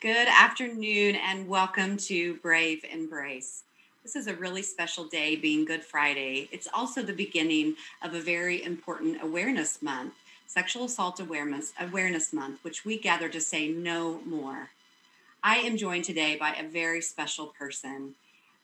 Good afternoon and welcome to Brave Embrace. This is a really special day, being Good Friday. It's also the beginning of a very important awareness month, Sexual Assault Awareness Month, which we gather to say no more. I am joined today by a very special person.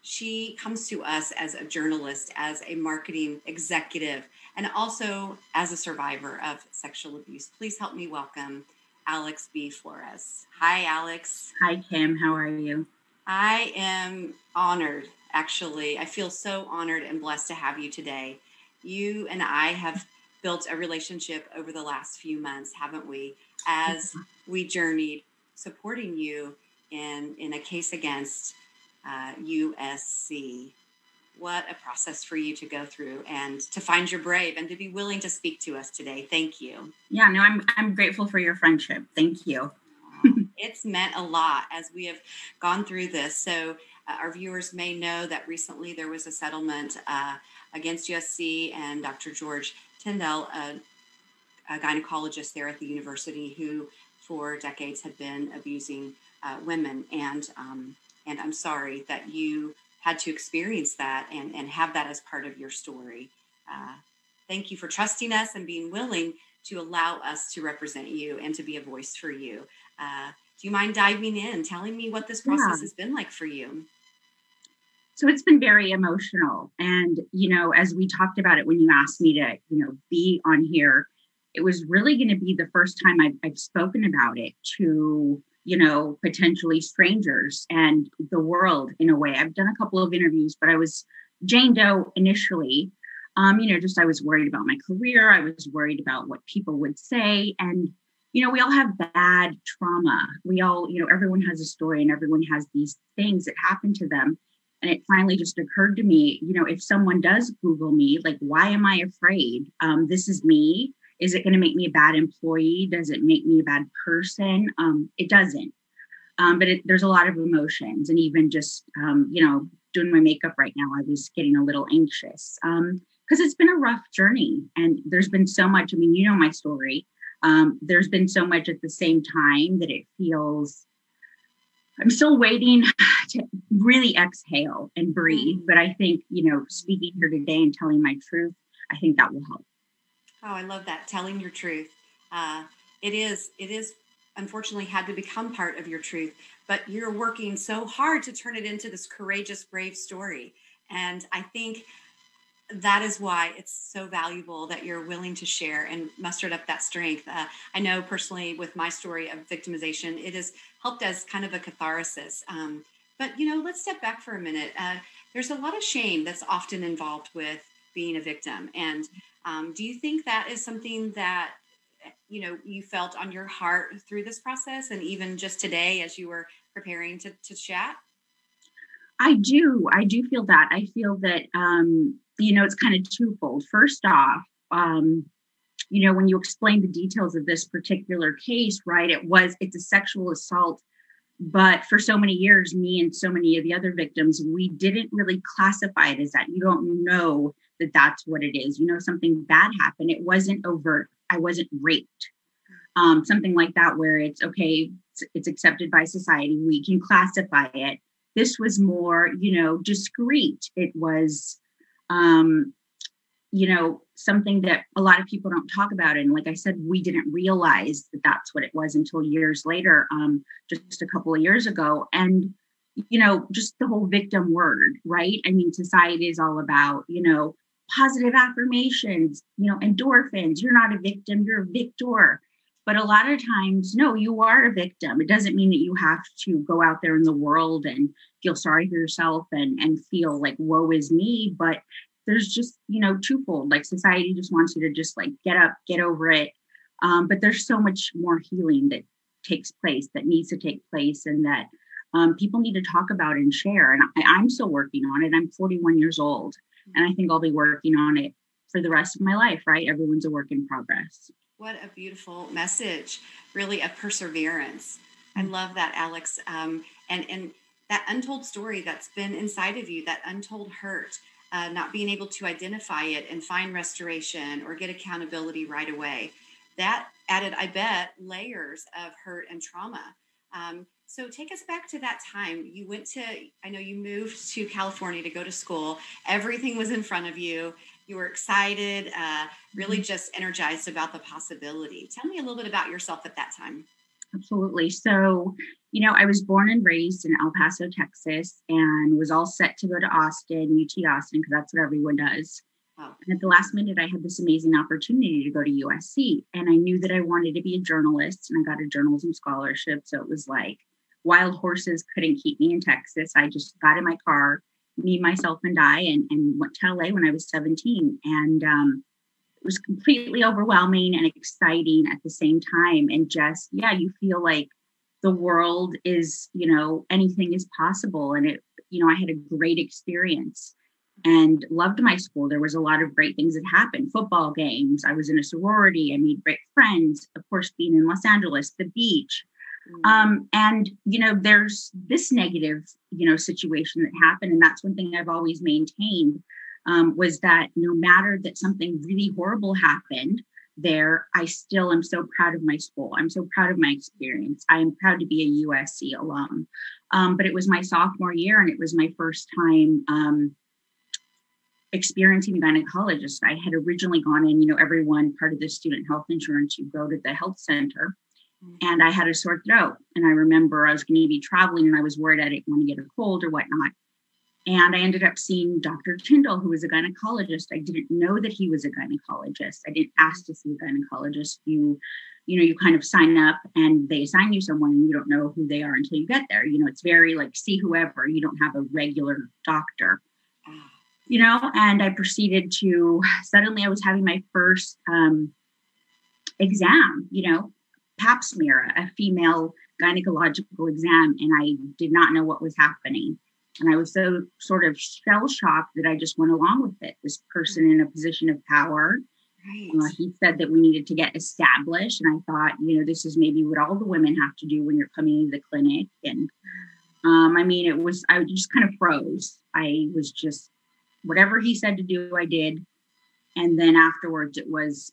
She comes to us as a journalist, as a marketing executive, and also as a survivor of sexual abuse. Please help me welcome Alex B Flores. Hi, Alex. Hi, Kim. How are you? I am honored, actually. I feel so honored and blessed to have you today. You and I have built a relationship over the last few months, haven't we? As we journeyed supporting you in a case against USC. What a process for you to go through and to find your brave and to be willing to speak to us today. Thank you. Yeah, no, I'm grateful for your friendship. Thank you. It's meant a lot as we have gone through this. So our viewers may know that recently there was a settlement against USC and Dr. George Tyndall, a gynecologist there at the university who for decades had been abusing women. And I'm sorry that you had to experience that and have that as part of your story. Thank you for trusting us and being willing to allow us to represent you and to be a voice for you. Do you mind diving in, telling me what this process has been like for you? So it's been very emotional. And, as we talked about it, when you asked me to, be on here, it was really going to be the first time I've spoken about it to potentially strangers and the world in a way. I've done a couple of interviews, but I was Jane Doe initially. I was worried about my career. I was worried about what people would say. And, we all have bad trauma. We all, everyone has a story and everyone has these things that happen to them. And it finally just occurred to me, if someone does Google me, like, why am I afraid? This is me. Is it going to make me a bad employee? Does it make me a bad person? It doesn't. But there's a lot of emotions. And even just, doing my makeup right now, I was getting a little anxious because it's been a rough journey. And there's been so much. I mean, my story. There's been so much at the same time that it feels I'm still waiting to really exhale and breathe. But I think, speaking here today and telling my truth, I think that will help. Oh, I love that. Telling your truth. It is unfortunately had to become part of your truth, but you're working so hard to turn it into this courageous, brave story. And I think that is why it's so valuable that you're willing to share and mustered up that strength. I know personally with my story of victimization, it has helped as kind of a catharsis. But, let's step back for a minute. There's a lot of shame that's often involved with being a victim. And do you think that is something that, you felt on your heart through this process and even just today as you were preparing to chat? I do feel that. I feel that, it's kind of twofold. First off, when you explain the details of this particular case, right, it's a sexual assault. But for so many years, me and so many of the other victims, we didn't really classify it as that. You don't know that that's what it is. Something bad happened. It wasn't overt. I wasn't raped. Something like that, where it's okay, it's accepted by society. We can classify it. This was more, discreet. It was, something that a lot of people don't talk about. And like I said, we didn't realize that that's what it was until years later, just a couple of years ago. And, just the whole victim word, right? I mean, society is all about, positive affirmations, endorphins. You're not a victim, you're a victor. But a lot of times, no, you are a victim. It doesn't mean that you have to go out there in the world and feel sorry for yourself and feel like, woe is me. But there's just, twofold, like society just wants you to just like get up, get over it. But there's so much more healing that takes place, that needs to take place, and that people need to talk about and share. And I'm still working on it. I'm 41 years old, and I think I'll be working on it for the rest of my life, right? Everyone's a work in progress. What a beautiful message, really, of perseverance. I love that, Alex. And that untold story that's been inside of you, that untold hurt, not being able to identify it and find restoration or get accountability right away. That added, I bet, layers of hurt and trauma. So take us back to that time. I know you moved to California to go to school. Everything was in front of you. You were excited, really just energized about the possibility. Tell me a little bit about yourself at that time. Absolutely. So, I was born and raised in El Paso, Texas, and was all set to go to Austin, UT Austin, because that's what everyone does. Oh, And at the last minute, I had this amazing opportunity to go to USC, and I knew that I wanted to be a journalist, and I got a journalism scholarship. So it was like wild horses couldn't keep me in Texas. I just got in my car, me, myself, and I, and went to LA when I was 17. And it was completely overwhelming and exciting at the same time. And just, yeah, you feel like the world is, anything is possible. And I had a great experience and loved my school. There was a lot of great things that happened. Football games. I was in a sorority. I made great friends. Of course, being in Los Angeles, the beach. And, there's this negative, situation that happened. And that's one thing I've always maintained, was that no matter that something really horrible happened there, I still am so proud of my school. I'm so proud of my experience. I am proud to be a USC alum. But it was my sophomore year, and it was my first time experiencing a gynecologist. I had originally gone in, everyone part of the student health insurance, you go to the health center. And I had a sore throat. And I remember I was going to be traveling, and I was worried I didn't want to get a cold or whatnot. And I ended up seeing Dr. Tyndall, who was a gynecologist. I didn't know that he was a gynecologist. I didn't ask to see a gynecologist. You kind of sign up and they assign you someone, and you don't know who they are until you get there. It's very like, see whoever. You don't have a regular doctor, and I proceeded to, suddenly I was having my first exam, pap smear, a female gynecological exam. And I did not know what was happening. And I was so sort of shell shocked that I just went along with it. This person in a position of power, right. He said that we needed to get established. And I thought, this is maybe what all the women have to do when you're coming into the clinic. And I just kind of froze. I was just, whatever he said to do, I did. And then afterwards it was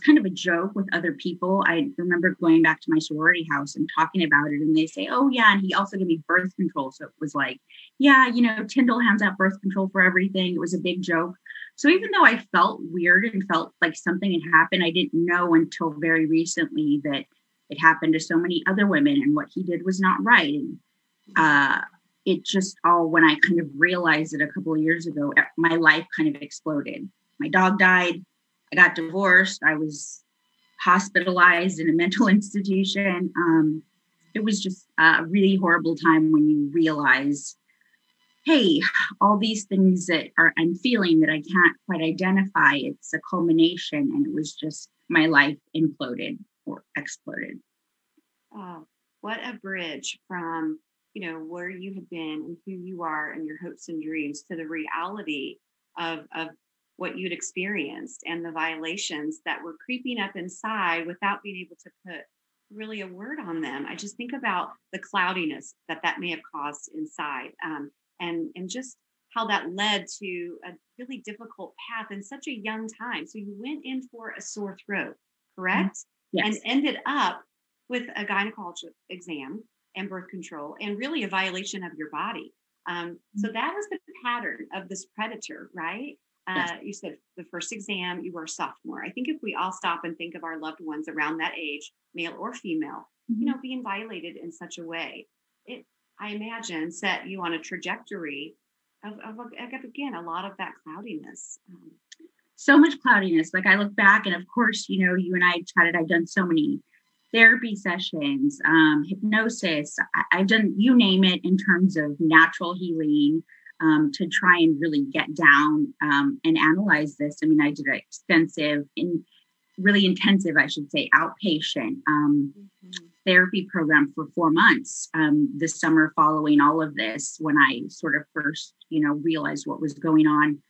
kind of a joke with other people. I remember going back to my sorority house and talking about it, and they say, oh yeah. And he also gave me birth control. So it was like, Tyndall hands out birth control for everything. It was a big joke. So even though I felt weird and felt like something had happened, I didn't know until very recently that it happened to so many other women, and what he did was not right. And it just when I kind of realized it a couple of years ago, my life kind of exploded. My dog died. I got divorced. I was hospitalized in a mental institution. It was just a really horrible time when you realize, hey, all these things that I'm feeling that I can't quite identify, it's a culmination. And it was just, my life imploded or exploded. Oh, what a bridge from, where you have been and who you are and your hopes and dreams to the reality of what you'd experienced and the violations that were creeping up inside without being able to put really a word on them. I just think about the cloudiness that may have caused inside, and just how that led to a really difficult path in such a young time. So you went in for a sore throat, correct? Yes. And ended up with a gynecologic exam and birth control and really a violation of your body. So that was the pattern of this predator, right? Yes. You said the first exam, you were a sophomore. I think if we all stop and think of our loved ones around that age, male or female, being violated in such a way, I imagine, set you on a trajectory of again, a lot of that cloudiness. So much cloudiness. Like I look back, and of course, you and I chatted, I've done so many therapy sessions, hypnosis. I've done, you name it, in terms of natural healing, to try and really get down and analyze this. I mean, I did an extensive, really intensive, I should say, outpatient therapy program for 4 months this summer following all of this, when I sort of first, realized what was going on,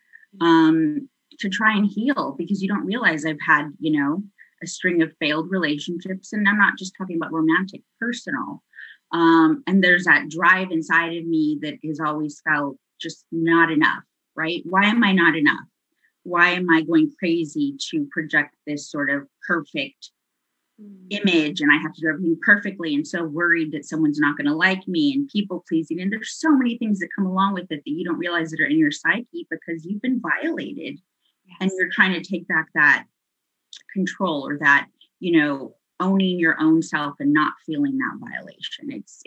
to try and heal, because you don't realize I've had, a string of failed relationships. And I'm not just talking about romantic, personal. And there's that drive inside of me that has always felt just not enough, right? Why am I not enough? Why am I going crazy to project this sort of perfect image, and I have to do everything perfectly, and so worried that someone's not going to like me, and people pleasing. And there's so many things that come along with it that you don't realize that are in your psyche because you've been violated. Yes. And you're trying to take back that control, or that, owning your own self and not feeling that violation. It's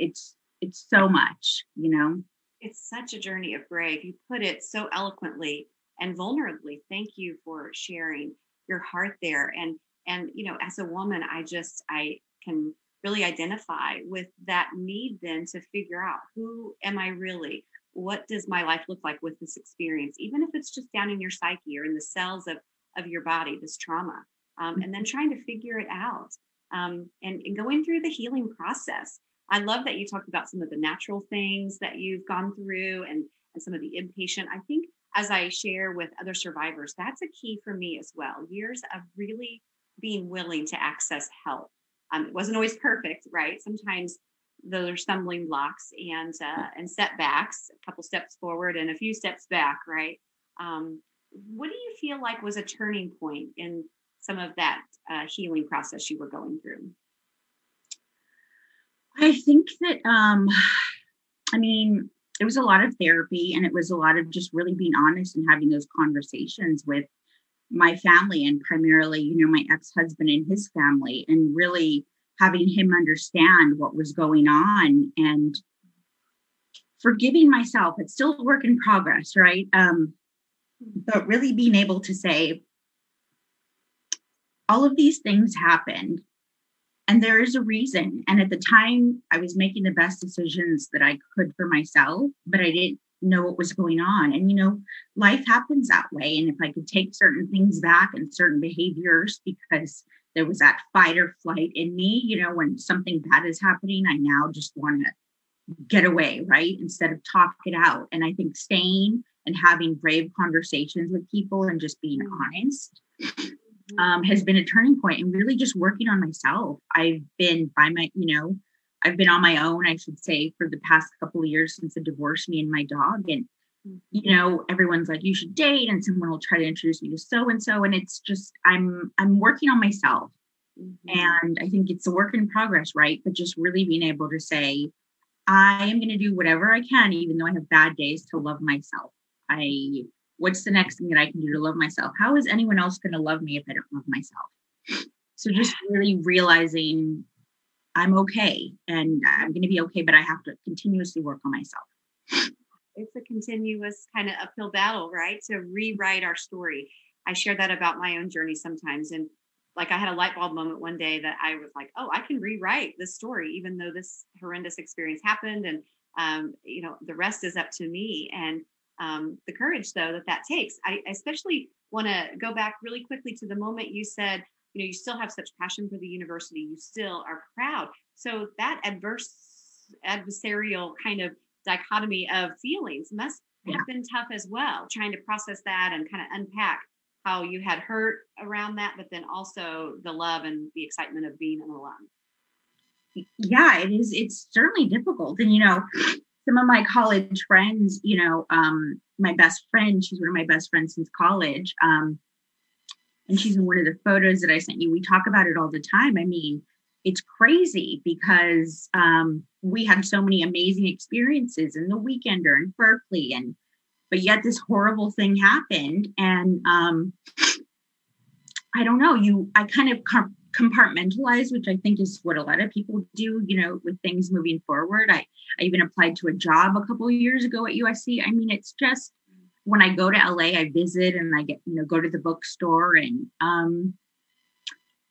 so much, It's such a journey of brave. You put it so eloquently and vulnerably. Thank you for sharing your heart there. And as a woman, I can really identify with that need then to figure out, who am I really? What does my life look like with this experience? Even if it's just down in your psyche or in the cells of your body, this trauma, and then trying to figure it out, and going through the healing process. I love that you talked about some of the natural things that you've gone through and some of the inpatient. I think, as I share with other survivors, that's a key for me as well. Years of really being willing to access help. It wasn't always perfect, right? Sometimes there are stumbling blocks and setbacks, a couple steps forward and a few steps back, right? What do you feel like was a turning point in some of that healing process you were going through? I think that, it was a lot of therapy, and it was a lot of just really being honest and having those conversations with my family, and primarily, my ex-husband and his family, and really having him understand what was going on and forgiving myself. It's still a work in progress, right? But really being able to say, all of these things happened, and there is a reason. And at the time, I was making the best decisions that I could for myself, but I didn't know what was going on. And, life happens that way. And if I could take certain things back and certain behaviors, because there was that fight or flight in me, when something bad is happening, I now just want to get away, right? Instead of talk it out. And I think staying and having brave conversations with people and just being honest has been a turning point, and really just working on myself. I've been I've been on my own, I should say, for the past couple of years since it divorced me and my dog. And, everyone's like, you should date, and someone will try to introduce me to so-and-so. And it's just, I'm working on myself. And I think it's a work in progress, right? But just really being able to say, I am going to do whatever I can, even though I have bad days, to love myself. What's the next thing that I can do to love myself? How is anyone else going to love me if I don't love myself? So just really realizing I'm okay, and I'm going to be okay, but I have to continuously work on myself. It's a continuous kind of uphill battle, right? To rewrite our story. I share that about my own journey sometimes. And like, I had a light bulb moment one day that I was like, oh, I can rewrite this story, even though this horrendous experience happened. And, the rest is up to me. And the courage, though, that takes. I especially want to go back really quickly to the moment you said, you still have such passion for the university. You still are proud. So that adversarial kind of dichotomy of feelings must have been tough as well, trying to process that and kind of unpack how you had hurt around that, but then also the love and the excitement of being an alum. Yeah, it is. It's certainly difficult. And, some of my college friends, my best friend, she's one of my best friends since college. And she's in one of the photos that I sent you. We talk about it all the time. It's crazy because we had so many amazing experiences in the Weekender in Berkeley, but yet this horrible thing happened. And I don't know, I kind of compartmentalize, which I think is what a lot of people do, with things moving forward. I even applied to a job a couple of years ago at USC. It's just, when I go to LA, I visit and I get, go to the bookstore,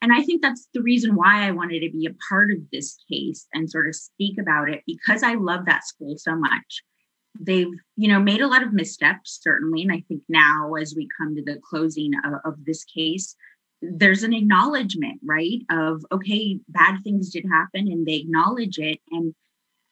and I think that's the reason why I wanted to be a part of this case and sort of speak about it, because I love that school so much. They've, made a lot of missteps, certainly. And I think now, as we come to the closing of this case, there's an acknowledgement, right, of, okay, bad things did happen, and they acknowledge it. And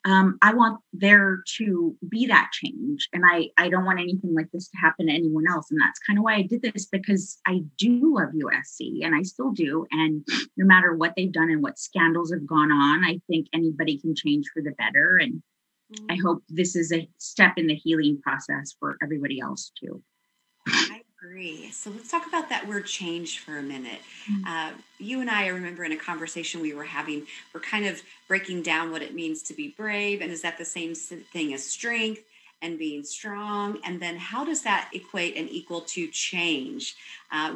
I want there to be that change. And I don't want anything like this to happen to anyone else. And that's kind of why I did this, because I do love USC, and I still do. And no matter what they've done and what scandals have gone on, I think anybody can change for the better. And I hope this is a step in the healing process for everybody else too. I Agree. So let's talk about that word change for a minute. Mm. You and I remember in a conversation we were having, we're kind of breaking down what it means to be brave. And is that the same thing as strength and being strong? And then how does that equate and equal to change?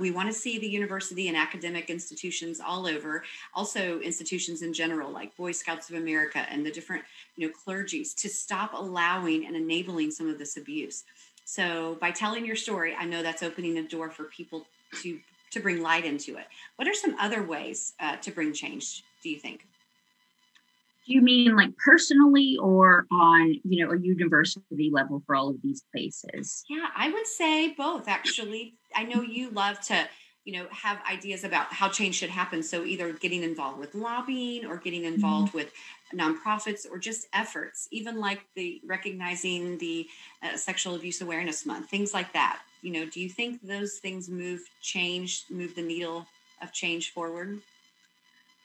We want to see the university and academic institutions all over, also institutions in general, like Boy Scouts of America and the different, clergies, to stop allowing and enabling some of this abuse. So by telling your story, I know that's opening a door for people to to bring light into it. What are some other ways to bring change, do you think? Do you mean like personally or on, a university level for all of these places? Yeah, I would say both, actually. I know you love to, have ideas about how change should happen. So either getting involved with lobbying or getting Mhm. involved with nonprofits or just efforts, even like the recognizing the Sexual Abuse Awareness Month, things like that. Do you think those things move the needle of change forward?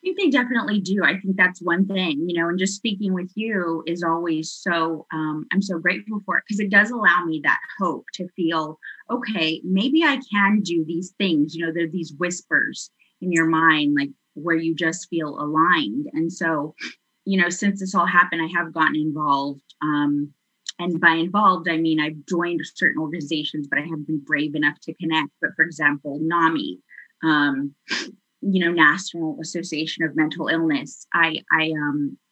I think they definitely do. I think that's one thing, and just speaking with you is always so, I'm so grateful for it because it does allow me that hope to feel, okay, maybe I can do these things. There are these whispers in your mind, like where you just feel aligned. And so, since this all happened, I have gotten involved. And by involved, I mean, I've joined certain organizations, but I haven't been brave enough to connect. But for example, NAMI, um, National Association of Mental Illness.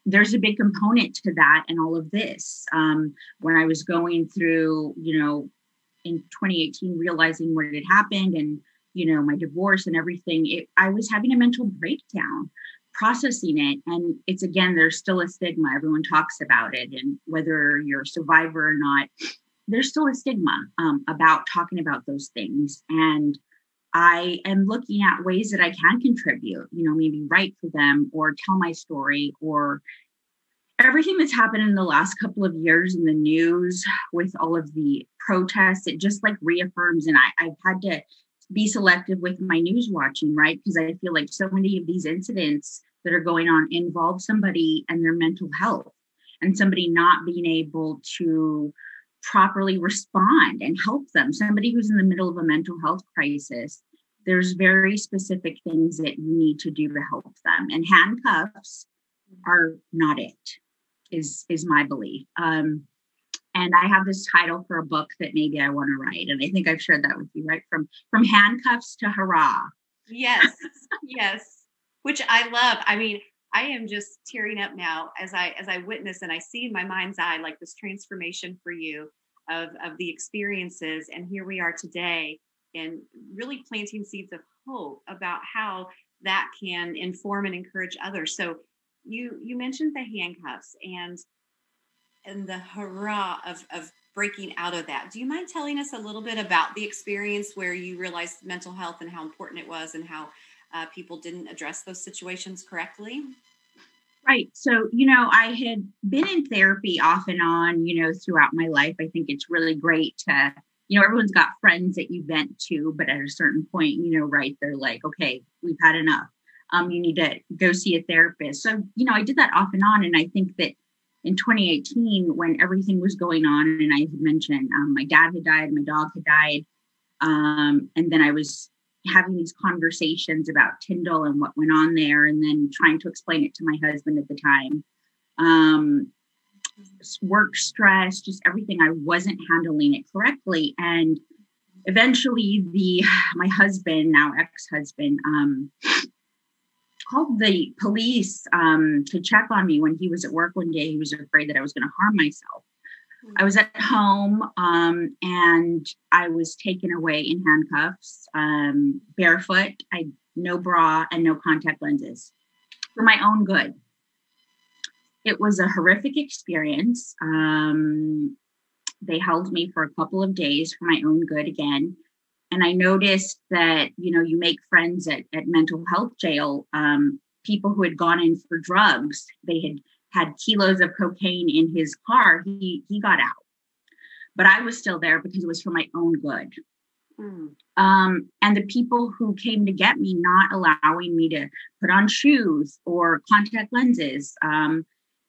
There's a big component to that and all of this. When I was going through, in 2018, realizing what had happened and, my divorce and everything, I was having a mental breakdown processing it. And it's, again, there's still a stigma. Everyone talks about it. And whether you're a survivor or not, there's still a stigma about talking about those things. And I am looking at ways that I can contribute, maybe write for them or tell my story or everything that's happened in the last couple of years in the news with all of the protests. It just like reaffirms. And I've had to be selective with my news watching, right? Because I feel like so many of these incidents that are going on involve somebody and their mental health and somebody not being able to properly respond and help them. Somebody who's in the middle of a mental health crisis, there's very specific things that you need to do to help them. And handcuffs are not it, is my belief. And I have this title for a book that maybe I want to write. And I think I've shared that with you, right? From handcuffs to hurrah. Yes, yes, which I love. I mean, I am just tearing up now as I witness and I see in my mind's eye like this transformation for you of the experiences, and here we are today, and really planting seeds of hope about how that can inform and encourage others. So you mentioned the handcuffs and the hurrah of breaking out of that. Do you mind telling us a little bit about the experience where you realized mental health and how important it was and how people didn't address those situations correctly? Right. So, I had been in therapy off and on, throughout my life. I think it's really great to, everyone's got friends that you vent to, but at a certain point, right, they're like, okay, we've had enough. You need to go see a therapist. So, I did that off and on. And I think that in 2018, when everything was going on, and I had mentioned my dad had died, my dog had died. And then I was having these conversations about Tyndall and what went on there, and then trying to explain it to my husband at the time. Work stress, just everything. I wasn't handling it correctly. And eventually my husband, now ex-husband, called the police to check on me when he was at work one day. He was afraid that I was going to harm myself. I was at home and I was taken away in handcuffs, barefoot, no bra and no contact lenses for my own good. It was a horrific experience. They held me for a couple of days for my own good again. And I noticed that, you make friends at mental health jail, people who had gone in for drugs. They had kilos of cocaine in his car. He got out, but I was still there because it was for my own good. And the people who came to get me, not allowing me to put on shoes or contact lenses,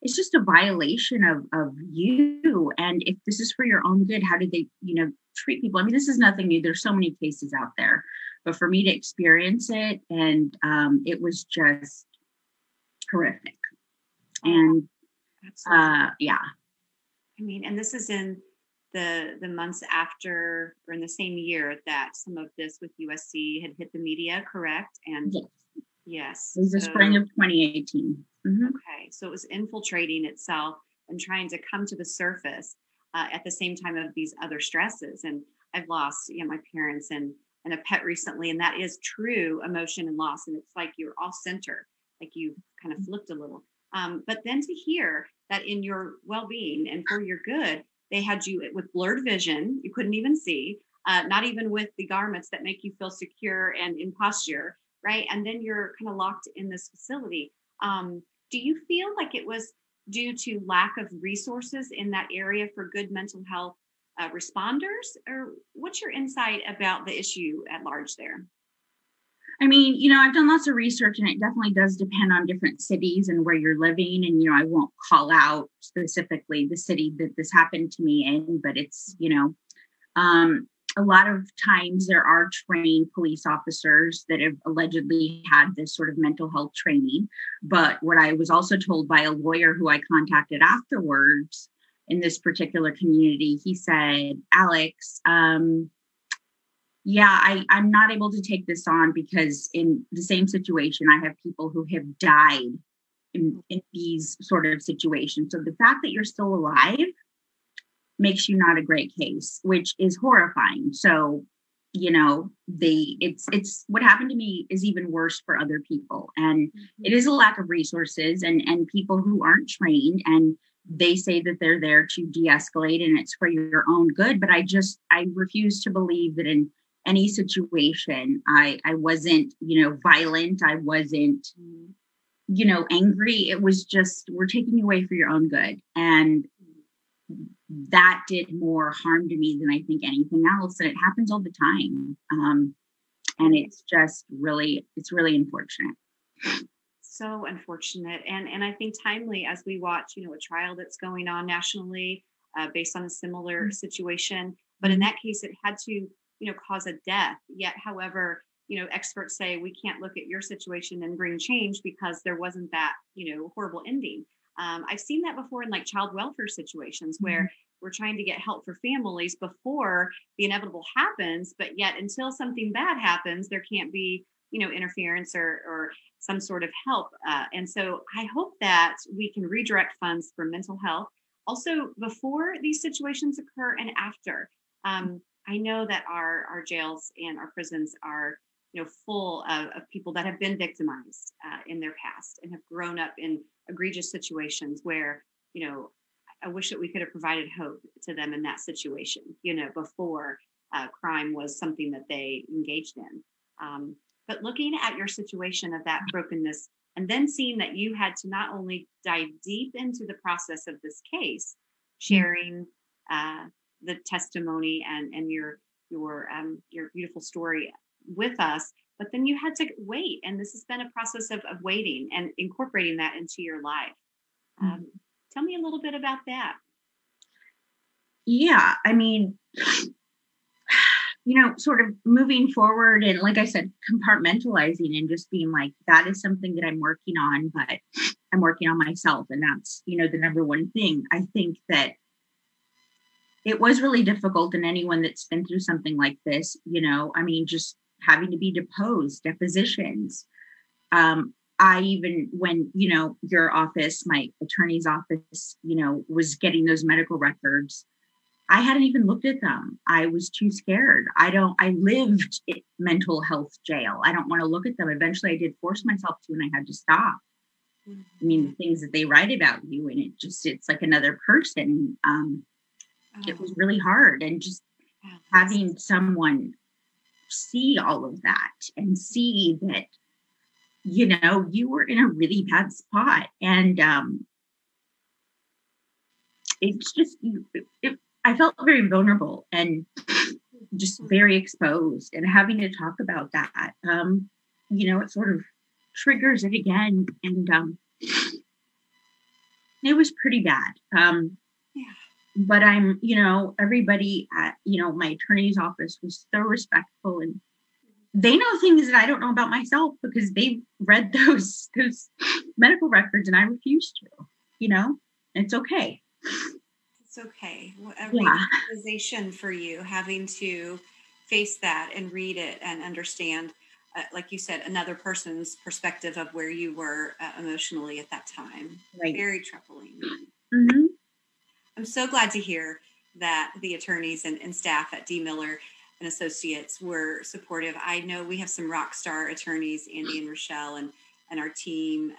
it's just a violation of you. And if this is for your own good, how did they, treat people. I mean, this is nothing new. There's so many cases out there, but for me to experience it, and it was just horrific. And yeah. I mean, and this is in the months after, or in the same year that some of this with USC had hit the media, correct? And yes. It was the spring of 2018. Mm-hmm. Okay. So it was infiltrating itself and trying to come to the surface at the same time of these other stresses. And I've lost, my parents and a pet recently, and that is true emotion and loss. And it's like you're off center, like you kind of flipped a little. But then to hear that in your well-being and for your good, they had you with blurred vision, you couldn't even see, not even with the garments that make you feel secure and in posture, right? And then you're kind of locked in this facility. Do you feel like it was due to lack of resources in that area for good mental health responders? Or what's your insight about the issue at large there? I mean, I've done lots of research, and it definitely does depend on different cities and where you're living. And, I won't call out specifically the city that this happened to me in, but it's, a lot of times there are trained police officers that have allegedly had this sort of mental health training. But what I was also told by a lawyer who I contacted afterwards in this particular community, he said, Alex, I'm not able to take this on because in the same situation, I have people who have died in these sort of situations. So the fact that you're still alive makes you not a great case, which is horrifying. So, it's what happened to me is even worse for other people. And it is a lack of resources and people who aren't trained, and they say that they're there to de-escalate and it's for your own good. But I refuse to believe that in any situation, I wasn't, violent. I wasn't, angry. It was just, we're taking you away for your own good. And that did more harm to me than I think anything else. And it happens all the time. And it's just it's really unfortunate. So unfortunate. And I think timely as we watch, a trial that's going on nationally based on a similar situation. But in that case, it had to cause a death. Yet, however, experts say we can't look at your situation and bring change because there wasn't that, horrible ending. I've seen that before in like child welfare situations where we're trying to get help for families before the inevitable happens, but yet until something bad happens, there can't be, interference or some sort of help. And so I hope that we can redirect funds for mental health also before these situations occur and after. I know that our jails and our prisons are, full of people that have been victimized in their past and have grown up in egregious situations where, I wish that we could have provided hope to them in that situation, before crime was something that they engaged in. But looking at your situation of that brokenness and then seeing that you had to not only dive deep into the process of this case, sharing the testimony and your beautiful story with us, but then you had to wait. And this has been a process of waiting and incorporating that into your life. Tell me a little bit about that. Yeah, I mean, sort of moving forward and like I said, compartmentalizing and just being like, that is something that I'm working on, but I'm working on myself. And that's, the number one thing. I think that it was really difficult, and anyone that's been through something like this, just having to be deposed, depositions. I even, when, your office, my attorney's office, was getting those medical records, I hadn't even looked at them. I was too scared. I lived in mental health jail. I don't want to look at them. Eventually I did force myself to, and I had to stop. I mean, the things that they write about you, and it's like another person. It was really hard. And just having someone see all of that and see that, you were in a really bad spot. And it's just, I felt very vulnerable and just very exposed, and having to talk about that, it sort of triggers it again. And it was pretty bad. but I'm, everybody at, my attorney's office was so respectful, and they know things that I don't know about myself because they've read those medical records and I refuse to, it's okay. It's okay. A realization for you having to face that and read it and understand, like you said, another person's perspective of where you were emotionally at that time. Right. Very troubling. Mm-hmm. I'm so glad to hear that the attorneys and staff at D. Miller and Associates were supportive. I know we have some rock star attorneys, Andy and Rochelle, and our team,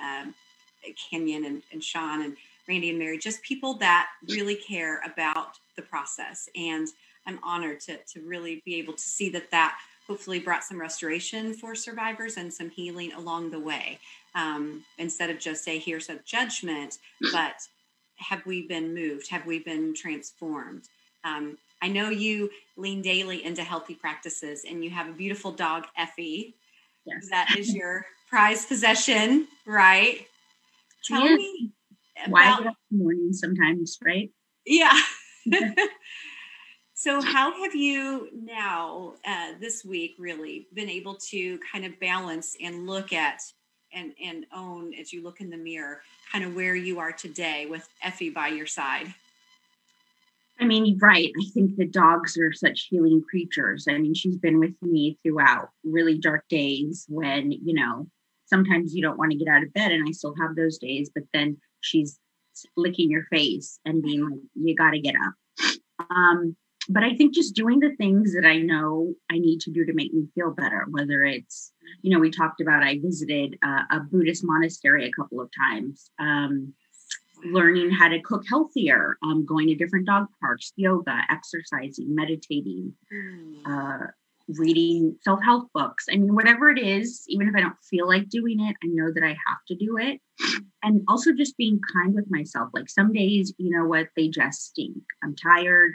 Kenyon and Sean and Randy and Mary, just people that really care about the process. And I'm honored to really be able to see that hopefully brought some restoration for survivors and some healing along the way. Instead of just here's a judgment, but have we been moved? Have we been transformed? I know you lean daily into healthy practices, and you have a beautiful dog, Effie. Yes. That is your prized possession, right? Tell me why I get up in the morning sometimes, right? Yeah. So how have you now, this week, really been able to kind of balance and look at and own, as you look in the mirror, kind of where you are today with Effie by your side? I mean, right. I think the dogs are such healing creatures. I mean, she's been with me throughout really dark days when, sometimes you don't want to get out of bed, and I still have those days, but then she's licking your face and being like, you got to get up. But I think just doing the things that I know I need to do to make me feel better, whether it's, we talked about, I visited a Buddhist monastery a couple of times, learning how to cook healthier, going to different dog parks, yoga, exercising, meditating, reading self-help books. I mean, whatever it is, even if I don't feel like doing it, I know that I have to do it. And also just being kind with myself. Like some days, they just stink. I'm tired.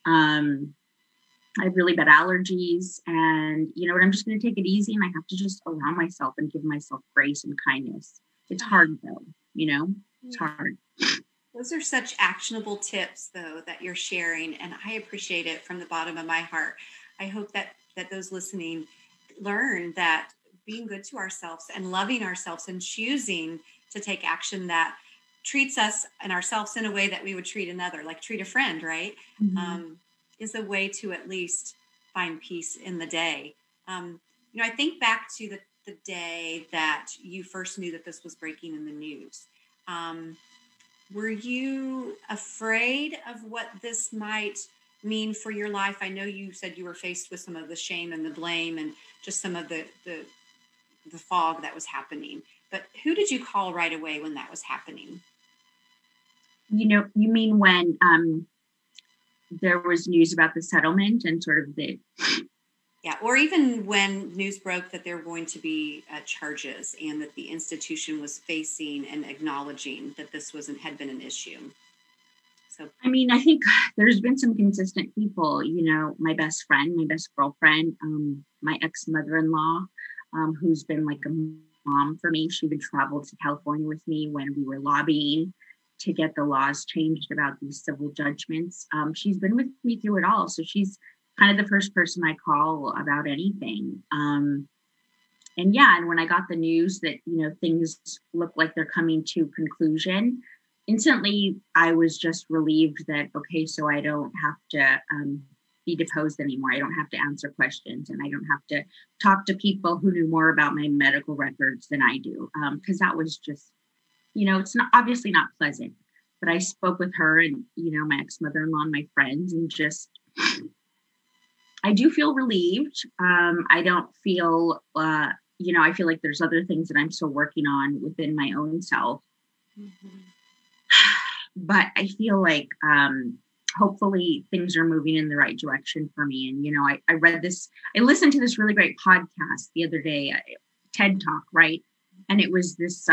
I have really bad allergies, and I'm just going to take it easy, and I have to just allow myself and give myself grace and kindness. It's hard though, it's hard. Those are such actionable tips though, that you're sharing. And I appreciate it from the bottom of my heart. I hope that those listening learn that being good to ourselves and loving ourselves and choosing to take action that treats us and ourselves in a way that we would treat another, like treat a friend, right? Mm-hmm. Is a way to at least find peace in the day. I think back to the day that you first knew that this was breaking in the news. Were you afraid of what this might mean for your life? I know you said you were faced with some of the shame and the blame and just some of the fog that was happening. But who did you call right away when that was happening? You mean when there was news about the settlement and sort of the... Yeah, or even when news broke that there were going to be charges and that the institution was facing and acknowledging that this had been an issue. So, I mean, I think there's been some consistent people, my best friend, my best girlfriend, my ex-mother-in-law, who's been like a mom for me. She would travel to California with me when we were lobbying to get the laws changed about these civil judgments. She's been with me through it all. So she's kind of the first person I call about anything. And when I got the news that, things look like they're coming to conclusion, instantly I was just relieved that, okay, so I don't have to be deposed anymore. I don't have to answer questions, and I don't have to talk to people who knew more about my medical records than I do. Because that was just, it's obviously not pleasant. But I spoke with her and, my ex-mother-in-law and my friends, and just... I do feel relieved. I don't feel, I feel like there's other things that I'm still working on within my own self. Mm-hmm. But I feel like hopefully things are moving in the right direction for me. And, I listened to this really great podcast the other day, TED Talk, right? And it was this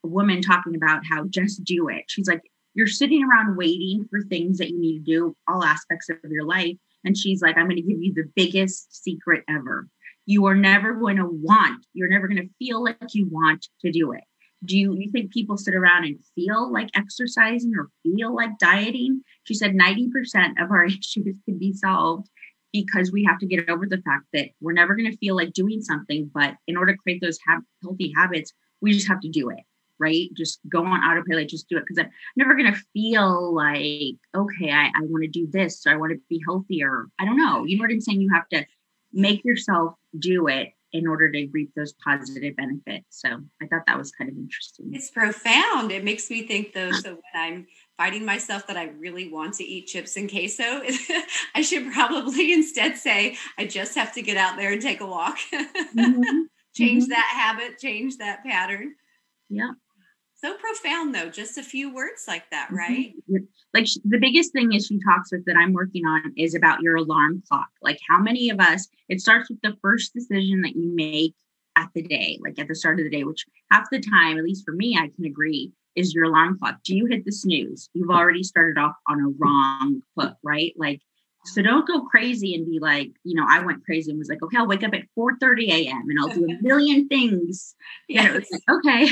woman talking about how just do it. She's like, you're sitting around waiting for things that you need to do, all aspects of your life. And she's like, I'm going to give you the biggest secret ever. You're never going to feel like you want to do it. do you think people sit around and feel like exercising or feel like dieting? She said 90% of our issues can be solved because we have to get over the fact that we're never going to feel like doing something. But in order to create those healthy habits, we just have to do it, right? Just go on autopilot, just do it. Because I'm never going to feel like, okay, I want to do this, or I want to be healthier. I don't know. You know what I'm saying? You have to make yourself do it in order to reap those positive benefits. So I thought that was kind of interesting. It's profound. It makes me think, though, so when I'm fighting myself that I really want to eat chips and queso, I should probably instead say, I just have to get out there and take a walk. Change that habit, change that pattern. Yeah. So profound, though, just a few words like that, right? Like the biggest thing is she talks with that I'm working on is about your alarm clock. Like how many of us, it starts with the first decision that you make at the day, like at the start of the day, which half the time, at least for me, I can agree, is your alarm clock. Do you hit the snooze? You've already started off on a wrong foot, right? Like, so don't go crazy and be like, I went crazy and was like, okay, I'll wake up at 4:30 a.m. and I'll do a million things. Yes. And it was like, okay.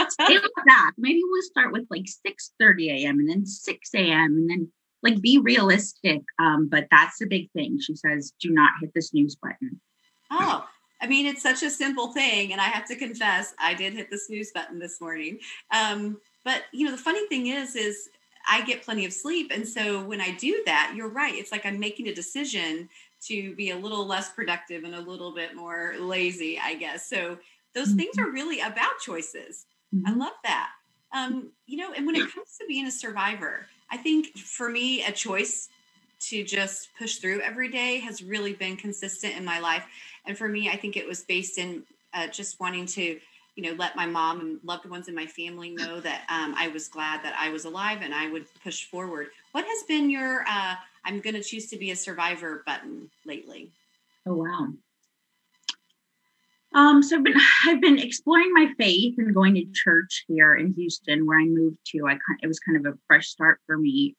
Stay with that. Maybe we'll start with like 6:30 a.m. and then 6 a.m. and then like be realistic. But that's the big thing. She says, do not hit the snooze button. Oh, I mean, it's such a simple thing. And I have to confess, I did hit the snooze button this morning. But the funny thing is I get plenty of sleep. And so when I do that, you're right. It's like I'm making a decision to be a little less productive and a little bit more lazy, I guess. So those things are really about choices. I love that. And when it comes to being a survivor, I think for me, a choice to just push through every day has really been consistent in my life. And for me, I think it was based in just wanting to, let my mom and loved ones in my family know that I was glad that I was alive and I would push forward. What has been your, I'm going to choose to be a survivor button lately? Oh, wow. So I've been exploring my faith and going to church here in Houston, where I moved to. It was kind of a fresh start for me.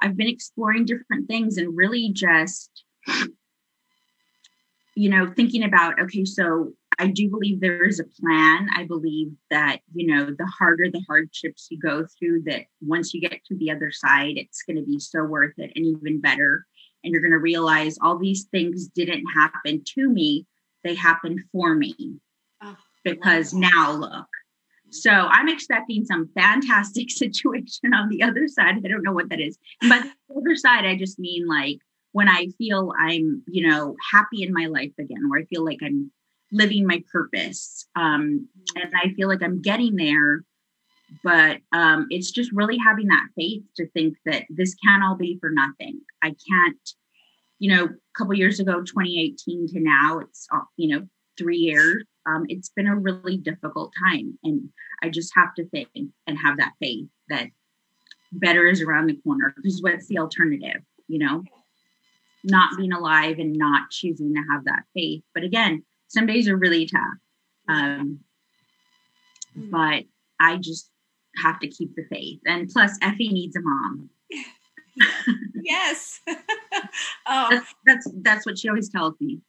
I've been exploring different things and really just, thinking about, okay, so I do believe there is a plan. I believe that, the harder the hardships you go through, that once you get to the other side, it's going to be so worth it and even better. And you're going to realize all these things didn't happen to me. They happened for me because now look. So I'm expecting some fantastic situation on the other side. I don't know what that is. But the other side, I just mean like when I feel I'm, happy in my life again, where I feel like I'm living my purpose. And I feel like I'm getting there. But it's just really having that faith to think that this can't all be for nothing. I can't. A couple of years ago, 2018 to now, it's, 3 years. It's been a really difficult time. And I just have to think and have that faith that better is around the corner. Because what's the alternative? Not being alive and not choosing to have that faith. But again, some days are really tough. But I just have to keep the faith. And plus, Effie needs a mom. Yes. That's what she always tells me.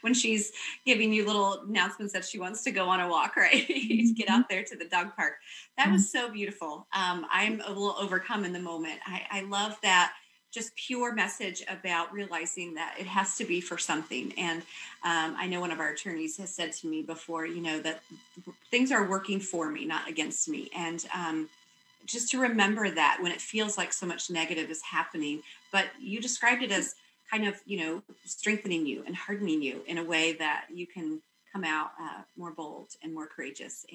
When she's giving you little announcements that she wants to go on a walk, right? To get out there to the dog park. That was so beautiful. I'm a little overcome in the moment. I love that just pure message about realizing that it has to be for something. And I know one of our attorneys has said to me before, that things are working for me, not against me. And just to remember that when it feels like so much negative is happening, but you described it as kind of, strengthening you and hardening you in a way that you can come out more bold and more courageous.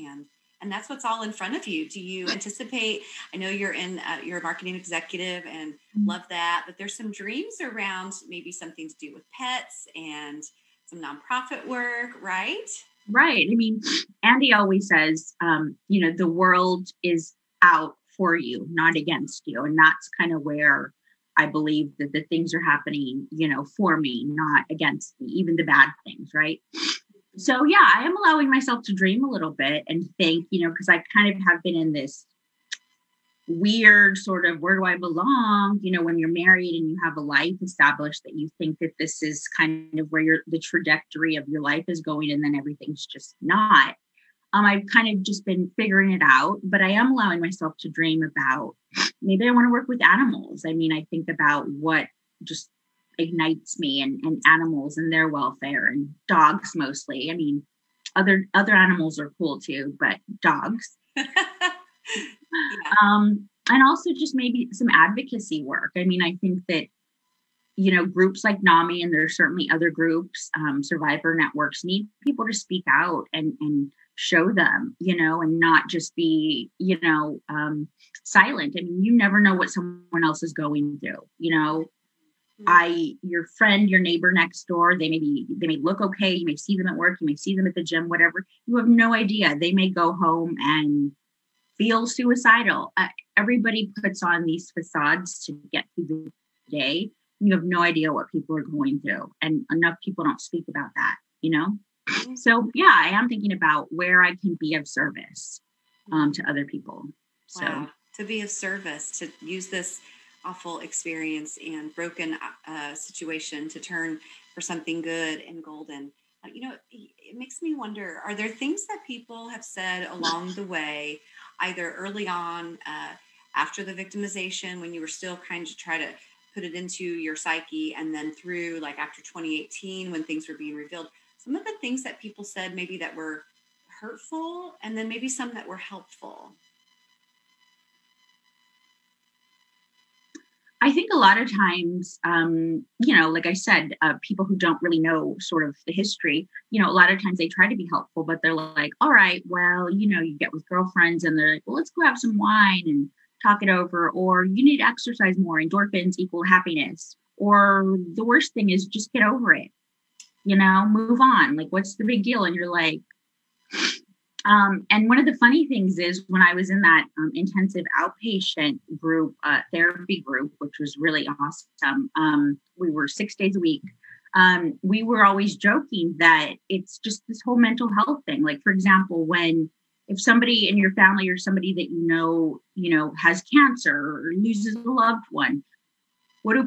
And that's what's all in front of you. Do you anticipate, I know you're a marketing executive and love that, but there's some dreams around maybe something to do with pets and some nonprofit work, right? Right. I mean, Andy always says, the world is out for you, not against you. And that's kind of where I believe that the things are happening, for me, not against me, even the bad things. Right. So, yeah, I am allowing myself to dream a little bit and think, because I kind of have been in this weird sort of, where do I belong? When you're married and you have a life established, that you think that this is kind of where the trajectory of your life is going, and then everything's just not. I've kind of just been figuring it out, but I am allowing myself to dream about maybe I want to work with animals. I mean, I think about what just ignites me and animals and their welfare and dogs mostly. I mean, other animals are cool too, but dogs. Yeah. And also just maybe some advocacy work. I mean, I think that, groups like NAMI, and there's certainly other groups, survivor networks, need people to speak out and show them, and not just be, silent. I mean, you never know what someone else is going through, your friend, your neighbor next door, they may look okay. You may see them at work, you may see them at the gym, whatever. You have no idea. They may go home and feel suicidal. Everybody puts on these facades to get through the day. You have no idea what people are going through, and enough people don't speak about that, So yeah, I am thinking about where I can be of service to other people. So wow. To be of service, to use this awful experience and broken situation to turn for something good and golden. It makes me wonder, are there things that people have said along the way, either early on, after the victimization, when you were still kind of try to put it into your psyche, and then through like after 2018, when things were being revealed, some of the things that people said maybe that were hurtful, and then maybe some that were helpful? I think a lot of times, like I said, people who don't really know sort of the history, a lot of times they try to be helpful, but they're like, all right, well, you get with girlfriends and they're like, well, let's go have some wine and talk it over, or you need to exercise more, endorphins equal happiness, or the worst thing is just get over it, move on. Like, what's the big deal? And you're like, and one of the funny things is when I was in that intensive outpatient group, therapy group, which was really awesome. We were 6 days a week. We were always joking that it's just this whole mental health thing. Like, for example, if somebody in your family or somebody that has cancer or loses a loved one, what do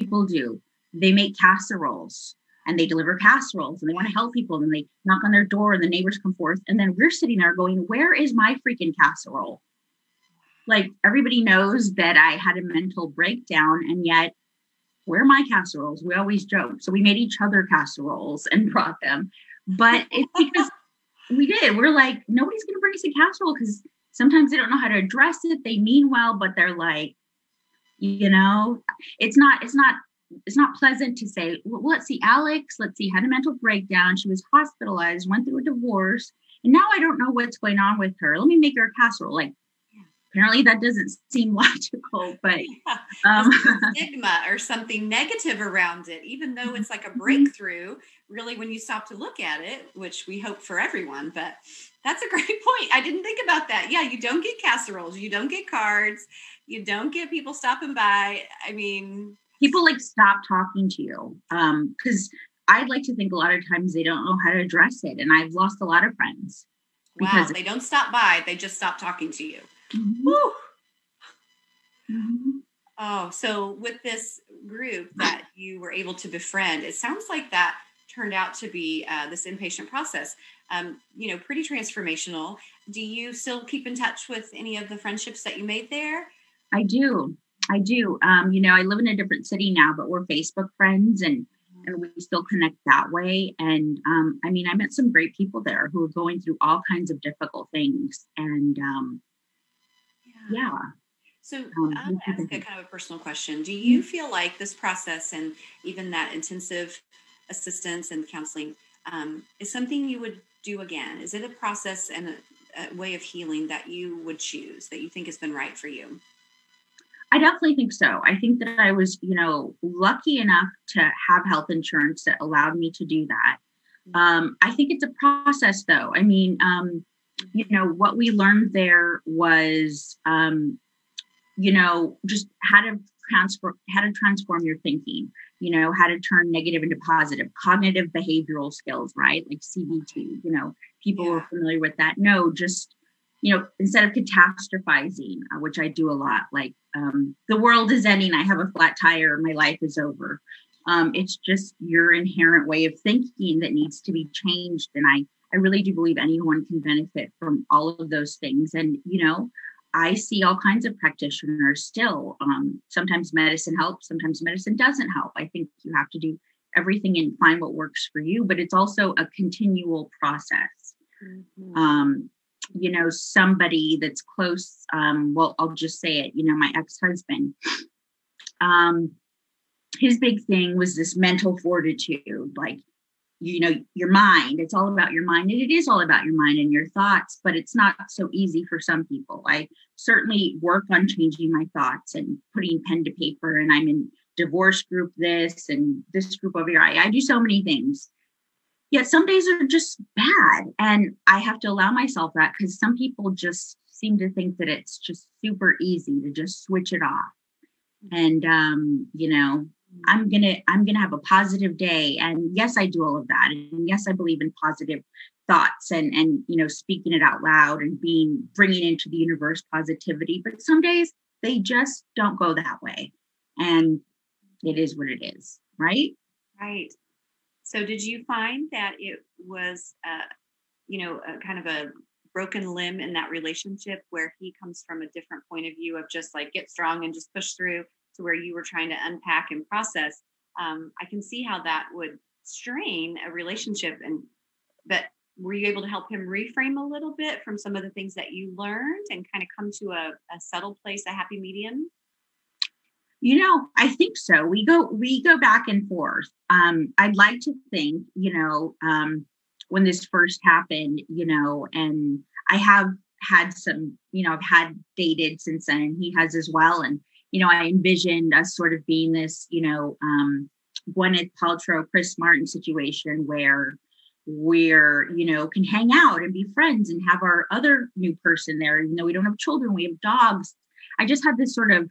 people do? They make casseroles. And they deliver casseroles, and they want to help people, and they knock on their door, and the neighbors come forth. And then we're sitting there going, where is my freaking casserole? Like, everybody knows that I had a mental breakdown, and yet where are my casseroles? We always joke. So we made each other casseroles and brought them. But it's because we did. We're like, nobody's going to bring us a casserole, because sometimes they don't know how to address it. They mean well, but they're like, it's not pleasant to say, well, let's see, Alex, had a mental breakdown. She was hospitalized, went through a divorce, and now I don't know what's going on with her. Let me make her a casserole. Like, apparently that doesn't seem logical, but stigma or something negative around it, even though it's like a breakthrough, really, when you stop to look at it, which we hope for everyone. But that's a great point. I didn't think about that. Yeah, you don't get casseroles, you don't get cards, you don't get people stopping by. I mean, people like stop talking to you because I'd like to think a lot of times they don't know how to address it. And I've lost a lot of friends. Wow, they don't stop by. They just stop talking to you. Mm-hmm. Woo. Mm-hmm. Oh, so with this group that you were able to befriend, it sounds like that turned out to be this inpatient process, pretty transformational. Do you still keep in touch with any of the friendships that you made there? I do. I live in a different city now, but we're Facebook friends and we still connect that way. And I met some great people there who are going through all kinds of difficult things. And yeah. So I'll ask a kind of a personal question. Do you feel like this process and even that intensive assistance and counseling is something you would do again? Is it a process and a way of healing that you would choose, that you think has been right for you? I definitely think so. I think that I was, lucky enough to have health insurance that allowed me to do that. I think it's a process, though. I mean, what we learned there was, just how to transform your thinking, how to turn negative into positive, cognitive behavioral skills, right? Like CBT, people were familiar with that. No, just, instead of catastrophizing, which I do a lot, like the world is ending, I have a flat tire, my life is over. It's just your inherent way of thinking that needs to be changed. And I really do believe anyone can benefit from all of those things. And, I see all kinds of practitioners still. Sometimes medicine helps, sometimes medicine doesn't help. I think you have to do everything and find what works for you, but it's also a continual process. Somebody that's close, I'll just say it, my ex-husband, his big thing was this mental fortitude, like, your mind, it's all about your mind. And it is all about your mind and your thoughts, but it's not so easy for some people. I certainly work on changing my thoughts and putting pen to paper, and I'm in divorce group this and this group over here. I do so many things. Yet some days are just bad. And I have to allow myself that, because some people just seem to think that it's just super easy to just switch it off. And, I'm going to have a positive day. And yes, I do all of that. And yes, I believe in positive thoughts and, speaking it out loud and bringing into the universe positivity. But some days they just don't go that way. And it is what it is. Right. Right. So did you find that it was, a kind of a broken limb in that relationship, where he comes from a different point of view of just like get strong and just push through, to where you were trying to unpack and process? I can see how that would strain a relationship. But were you able to help him reframe a little bit from some of the things that you learned and kind of come to a settled place, a happy medium? I think so. We go back and forth. I'd like to think, when this first happened, and I have had some, I've had dated since then, and he has as well. And, I envisioned us sort of being this, Gwyneth Paltrow, Chris Martin situation where we're, can hang out and be friends and have our other new person there. Even though we don't have children, we have dogs. I just had this sort of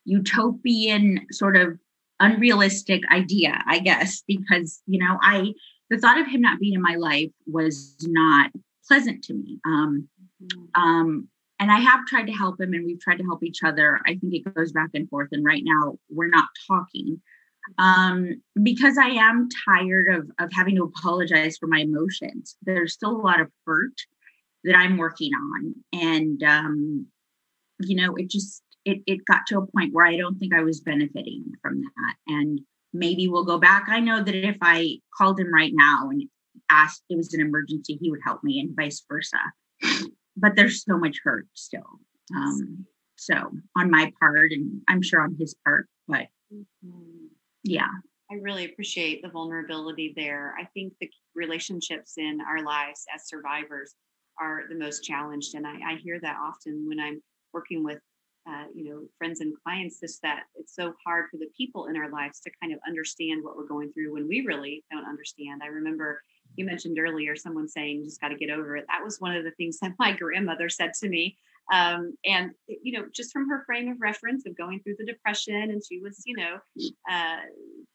utopian, sort of unrealistic idea, I guess, because, the thought of him not being in my life was not pleasant to me. And I have tried to help him, and we've tried to help each other. I think it goes back and forth. And right now we're not talking because I am tired of having to apologize for my emotions. There's still a lot of hurt that I'm working on. And, it got to a point where I don't think I was benefiting from that. And maybe we'll go back. I know that if I called him right now and asked, it was an emergency, he would help me, and vice versa. But there's so much hurt still. So on my part, and I'm sure on his part, but yeah. I really appreciate the vulnerability there. I think the relationships in our lives as survivors are the most challenged. And I hear that often when I'm working with, friends and clients, is that it's so hard for the people in our lives to kind of understand what we're going through when we really don't understand. I remember you mentioned earlier someone saying, just got to get over it. That was one of the things that my grandmother said to me. And, just from her frame of reference of going through the Depression, and she was,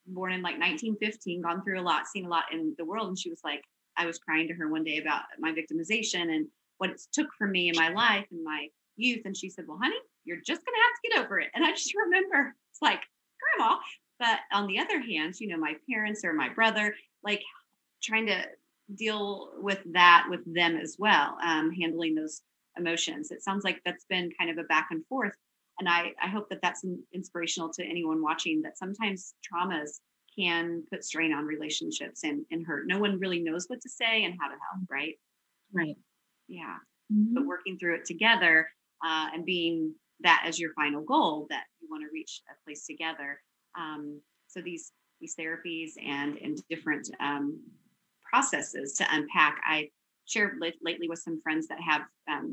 born in like 1915, gone through a lot, seen a lot in the world. And she was like, I was crying to her one day about my victimization and what it took for me in my life and my youth. And she said, well, honey, you're just going to have to get over it. And I just remember, it's like, Grandma. But on the other hand, my parents or my brother, like trying to deal with that with them as well, handling those emotions. It sounds like that's been kind of a back and forth. And I hope that that's inspirational to anyone watching, that sometimes traumas can put strain on relationships and hurt. No one really knows what to say and how to help, right? Right. Yeah. Mm-hmm. But working through it together and being that as your final goal, that you want to reach a place together. So these therapies and different processes to unpack. I shared lately with some friends that have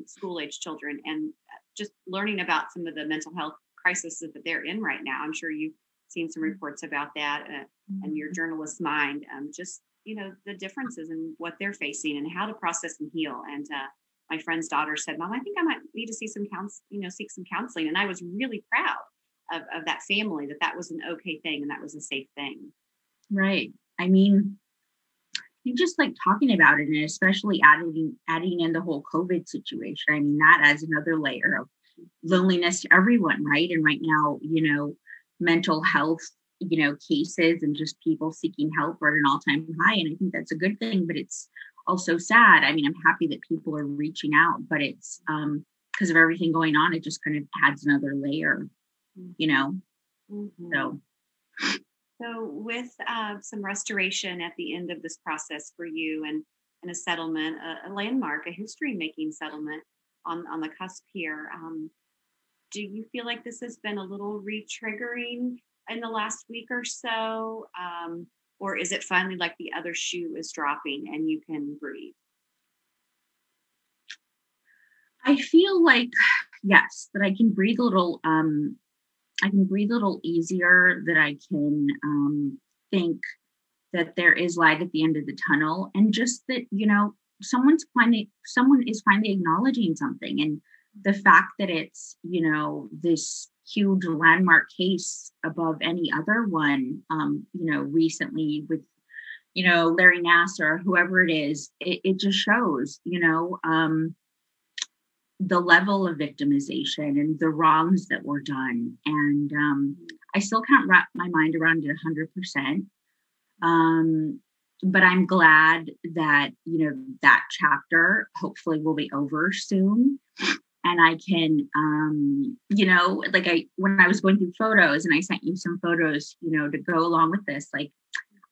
school-age children, and just learning about some of the mental health crises that they're in right now. I'm sure you've seen some reports about that and your journalist mind, just, the differences in what they're facing and how to process and heal. And my friend's daughter said, Mom, I think I might need to seek some counseling. And I was really proud of that family, that was an okay thing and that was a safe thing. Right. I mean, you just like talking about it, and especially adding in the whole COVID situation. I mean, that adds another layer of loneliness to everyone, right? And right now, mental health, cases and just people seeking help are at an all-time high. And I think that's a good thing, but it's also sad. I mean, I'm happy that people are reaching out, but it's because of everything going on, it just kind of adds another layer, you know. Mm-hmm. So with some restoration at the end of this process for you, and a settlement, a landmark, a history-making settlement on the cusp here, do you feel like this has been a little re-triggering in the last week or so? Or is it finally like the other shoe is dropping and you can breathe? I feel like, yes, that I can breathe a little, I can breathe a little easier, that I can think that there is light at the end of the tunnel, and just that, you know, someone is finally acknowledging something. And the fact that it's, you know, this huge landmark case above any other one, you know, recently with, you know, Larry Nassar or whoever it is, it just shows, you know, the level of victimization and the wrongs that were done. And I still can't wrap my mind around it 100%. But I'm glad that, you know, that chapter hopefully will be over soon. And I can, you know, like when I was going through photos and I sent you some photos, you know, to go along with this, like,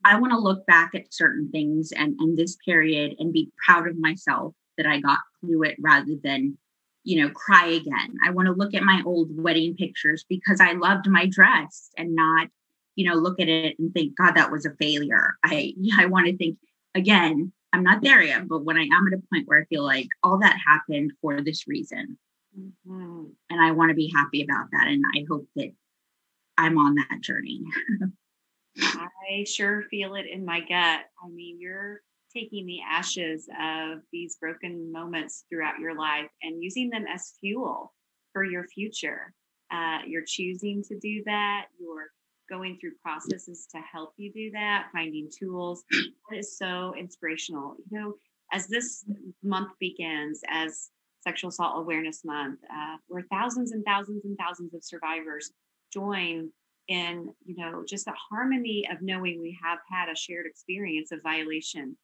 I want to look back at certain things and this period and be proud of myself that I got through it, rather than, you know, cry again. I want to look at my old wedding pictures because I loved my dress, and not, you know, look at it and think, God, that was a failure. I want to think, again, I'm not there yet, but when I am at a point where I feel like all that happened for this reason, and I want to be happy about that. And I hope that I'm on that journey. I sure feel it in my gut. I mean, you're taking the ashes of these broken moments throughout your life and using them as fuel for your future. You're choosing to do that. You're going through processes to help you do that, finding tools. That is so inspirational. You know, as this month begins, as Sexual Assault Awareness Month, where thousands and thousands and thousands of survivors join in, you know, just the harmony of knowing we have had a shared experience of violation.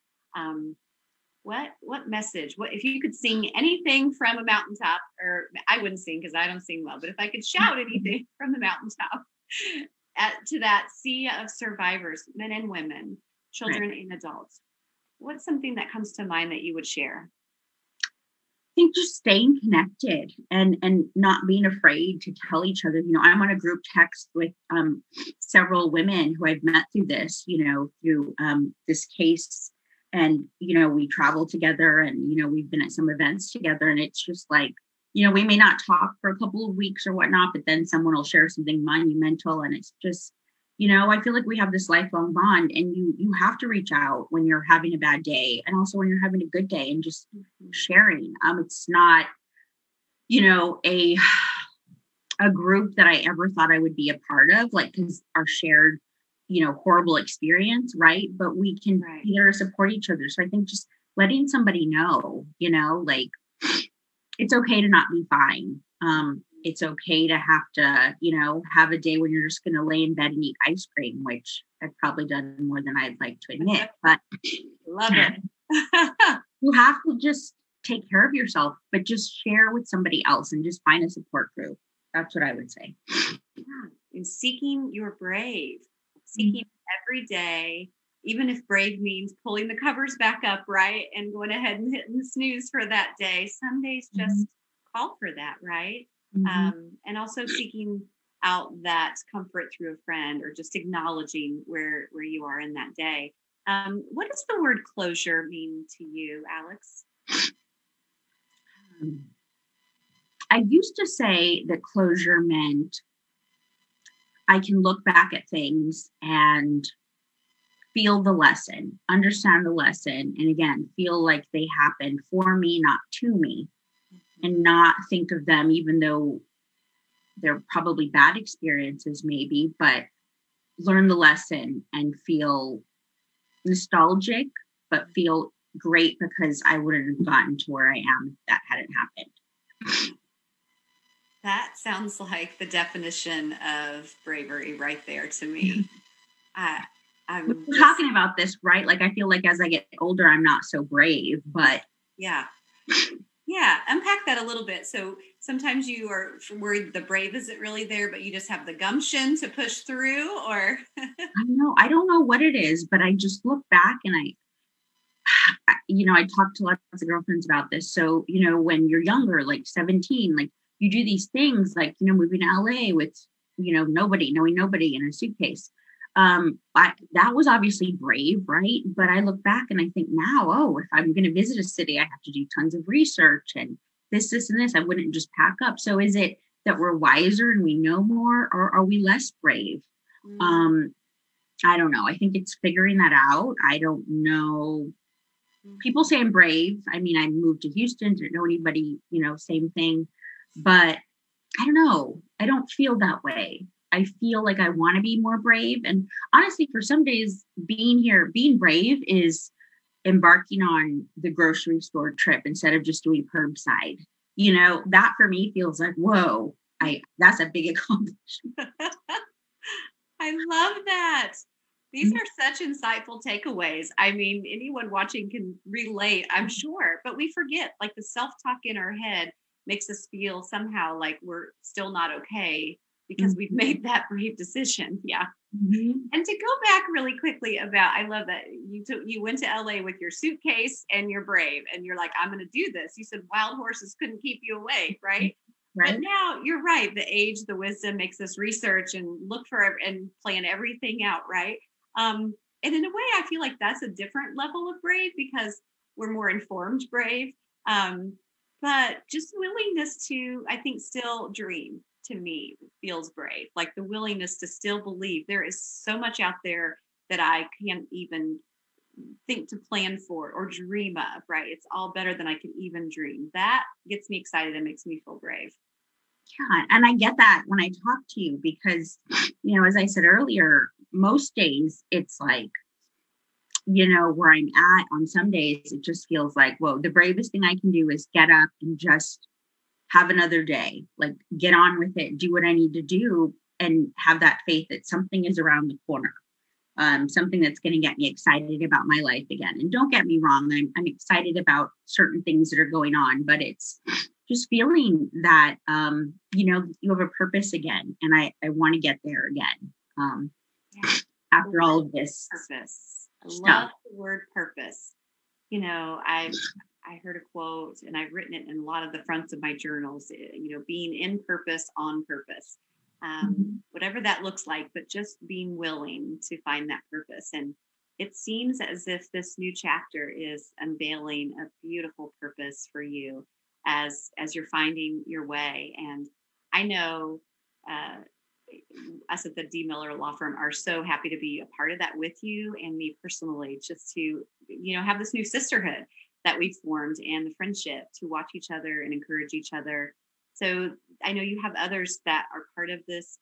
What message, what if you could sing anything from a mountaintop, or I wouldn't sing because I don't sing well, but if I could shout anything from the mountaintop to that sea of survivors, men and women, children and adults, what's something that comes to mind that you would share? I think just staying connected and not being afraid to tell each other. You know, I'm on a group text with several women who I've met through this, you know, through this case. And, you know, we travel together, and, you know, we've been at some events together, and it's just like, you know, we may not talk for a couple of weeks or whatnot, but then someone will share something monumental. And it's just, you know, I feel like we have this lifelong bond, and you have to reach out when you're having a bad day, and also when you're having a good day, and just sharing. It's not, you know, a group that I ever thought I would be a part of, like, because our shared, you know, horrible experience, right? But we can be there to support each other. So I think just letting somebody know, you know, like, it's okay to not be fine. It's okay to have to, you know, have a day when you're just going to lay in bed and eat ice cream, which I've probably done more than I'd like to admit. But love it. You have to just take care of yourself, but just share with somebody else and just find a support group. That's what I would say. Yeah. And seeking your brave, seeking every day, even if brave means pulling the covers back up, right? And going ahead and hitting snooze for that day. Some days just call for that, right? And also seeking out that comfort through a friend, or just acknowledging where you are in that day. What does the word closure mean to you, Alex? I used to say that closure meant I can look back at things and feel the lesson, understand the lesson, and again, feel like they happened for me, not to me, and not think of them, even though they're probably bad experiences maybe, but learn the lesson and feel nostalgic, but feel great because I wouldn't have gotten to where I am if that hadn't happened. That sounds like the definition of bravery right there to me. We're talking about this, right? Like, I feel like as I get older, I'm not so brave, but yeah. Yeah, unpack that a little bit. So sometimes you are worried the brave isn't really there, but you just have the gumption to push through, or I don't know what it is, but I just look back and I talk to lots of girlfriends about this. So, when you're younger, like 17, like you do these things like, moving to LA with, knowing nobody in a suitcase. That was obviously brave, right? But I look back and I think now, if I'm going to visit a city, I have to do tons of research and this, and this. I wouldn't just pack up. So is it that we're wiser and we know more, or are we less brave? I don't know. I think it's figuring that out. I don't know. People say I'm brave. I mean, I moved to Houston, didn't know anybody, same thing. But I don't know. I don't feel that way. I feel like I want to be more brave. And honestly, for some days being here, being brave is embarking on the grocery store trip instead of just doing curbside. That for me feels like, whoa, that's a big accomplishment. I love that. These are such insightful takeaways. I mean, anyone watching can relate, I'm sure, but we forget, like, the self-talk in our head makes us feel somehow like we're still not okay because we've made that brave decision. Yeah. And to go back really quickly I love that you went to LA with your suitcase and you're brave and you're like, I'm going to do this. You said wild horses couldn't keep you away, right? Right. But now you're right. The age, the wisdom makes us research and look for and plan everything out, right? And in a way, I feel like that's a different level of brave because we're more informed brave. But just willingness to, I think, still dream, to me, feels brave. Like the willingness to still believe there is so much out there that I can't even think to plan for or dream of, right? It's all better than I can even dream. That gets me excited and makes me feel brave. Yeah, and I get that when I talk to you because, as I said earlier, most days it's like, where I'm at on some days, it just feels like, whoa, the bravest thing I can do is get up and just have another day, like get on with it, do what I need to do and have that faith that something is around the corner. Something that's going to get me excited about my life again. And don't get me wrong, I'm excited about certain things that are going on, but it's just feeling that, you have a purpose again. And I want to get there again. After all of this. Purpose. I love the word purpose. I heard a quote and I've written it in a lot of the fronts of my journals, being in purpose, on purpose. Whatever that looks like, but just being willing to find that purpose. And it seems as if this new chapter is unveiling a beautiful purpose for you as you're finding your way. And I know us at the D. Miller Law Firm are so happy to be a part of that with you and me personally, just to, have this new sisterhood that we've formed and the friendship to watch each other and encourage each other. So I know you have others that are part of this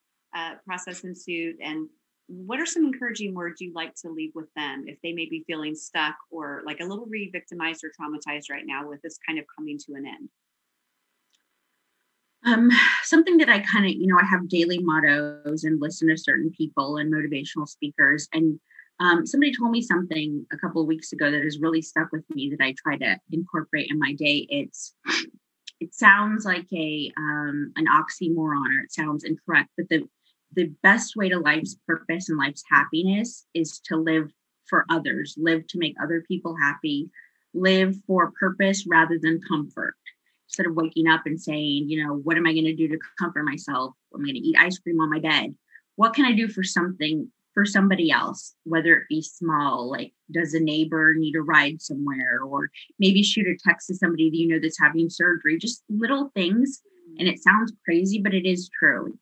process in suit. And what are some encouraging words you'd like to leave with them if they may be feeling stuck or like a little re-victimized or traumatized right now with this kind of coming to an end? Something that I kind of, I have daily mottos and listen to certain people and motivational speakers. And somebody told me something a couple of weeks ago that has really stuck with me that I try to incorporate in my day. It sounds like an oxymoron, or it sounds incorrect, but the best way to life's purpose and life's happiness is to live for others, live to make other people happy, live for purpose rather than comfort. Instead of waking up and saying, what am I going to do to comfort myself? I'm going to eat ice cream on my bed. What can I do for somebody else, whether it be small, like does a neighbor need a ride somewhere, or maybe shoot a text to somebody that that's having surgery, just little things. And it sounds crazy, but it is true.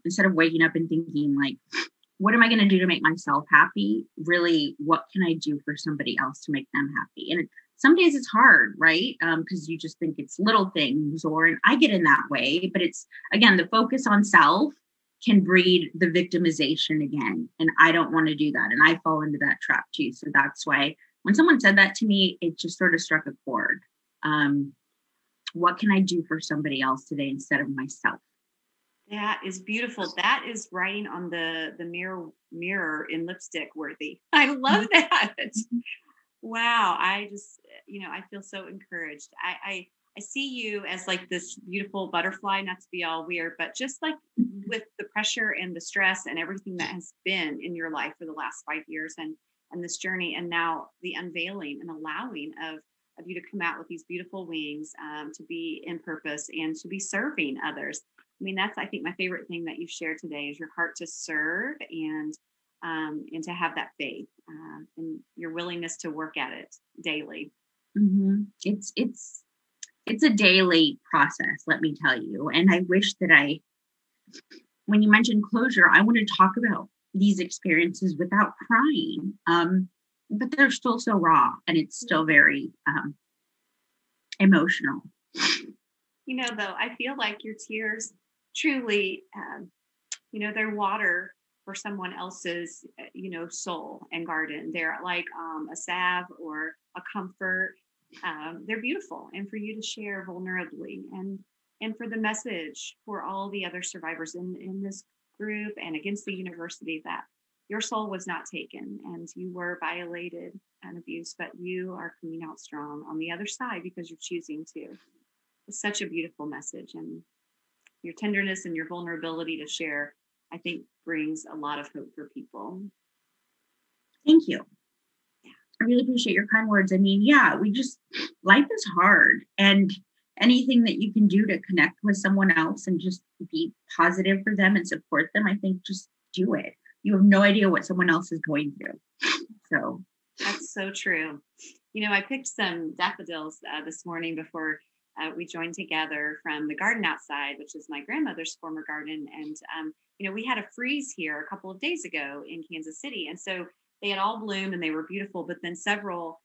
Instead of waking up and thinking like, what am I going to do to make myself happy? Really, what can I do for somebody else to make them happy? And some days it's hard, right? Because you just think it's little things, and I get in that way, but it's, again, the focus on self can breed the victimization again. And I don't want to do that. And I fall into that trap too. So that's why when someone said that to me, it just sort of struck a chord. What can I do for somebody else today instead of myself? That is beautiful. That is writing on the mirror in lipstick worthy. I love that. Wow. I just, I feel so encouraged. I see you as like this beautiful butterfly, not to be all weird, but just like with the pressure and the stress and everything that has been in your life for the last 5 years and this journey, and now the unveiling and allowing of you to come out with these beautiful wings, to be in purpose and to be serving others. I mean, that's, I think, my favorite thing that you've shared today is your heart to serve and to have that faith, and your willingness to work at it daily. Mm-hmm. It's a daily process, let me tell you. And I wish that when you mentioned closure, I want to talk about these experiences without crying. But they're still so raw, and it's still very emotional. Though, I feel like your tears truly, they're water for someone else's, soul and garden. They're like a salve or a comfort. They're beautiful. And for you to share vulnerably and for the message for all the other survivors in this group and against the university, that your soul was not taken and you were violated and abused, but you are coming out strong on the other side because you're choosing to. It's such a beautiful message, and your tenderness and your vulnerability to share, I think, brings a lot of hope for people. Thank you. I really appreciate your kind words. I mean, life is hard, and anything that you can do to connect with someone else and just be positive for them and support them, I think just do it. You have no idea what someone else is going through. So that's so true. I picked some daffodils this morning before we joined together from the garden outside, which is my grandmother's former garden. And, we had a freeze here a couple of days ago in Kansas City. And so they had all bloomed and they were beautiful, but then several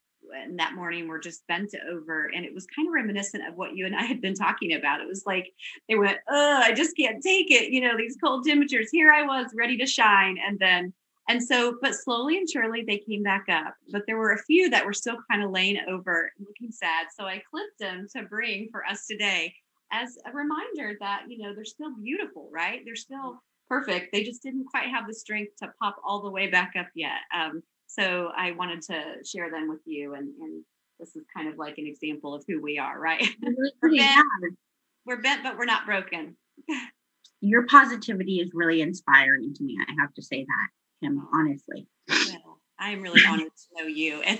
that morning were just bent over. And it was kind of reminiscent of what you and I had been talking about. It was like they went, oh, I just can't take it. These cold temperatures. Here I was ready to shine. But slowly and surely they came back up. But there were a few that were still kind of laying over looking sad. So I clipped them to bring for us today as a reminder that, they're still beautiful, right? They're still perfect. They just didn't quite have the strength to pop all the way back up yet. So I wanted to share them with you. And this is kind of like an example of who we are, right? We're bent, but we're not broken. Your positivity is really inspiring to me. I have to say that. Honestly. Well, I'm really honored to know you. And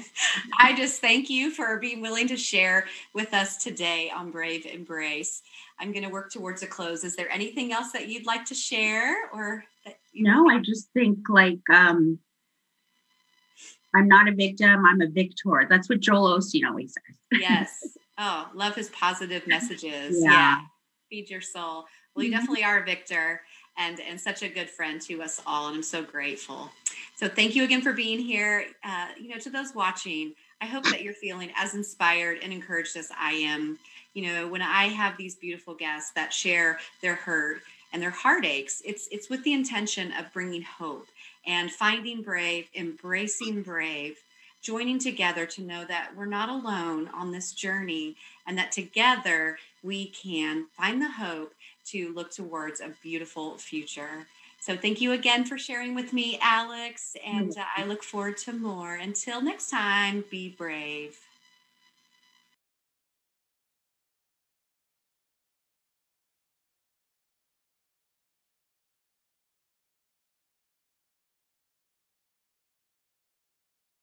I just thank you for being willing to share with us today on Brave Embrace. I'm going to work towards a close. Is there anything else that you'd like to share or that No, I just think I'm not a victim, I'm a victor. That's what Joel Osteen always says. Yes. Oh, love his positive messages. Yeah. Feed your soul. Well, you definitely are a victor. And such a good friend to us all. And I'm so grateful. So thank you again for being here. To those watching, I hope that you're feeling as inspired and encouraged as I am. When I have these beautiful guests that share their hurt and their heartaches, it's with the intention of bringing hope and finding brave, embracing brave, joining together to know that we're not alone on this journey and that together we can find the hope to look towards a beautiful future. So thank you again for sharing with me, Alex, and I look forward to more. Until next time, be brave.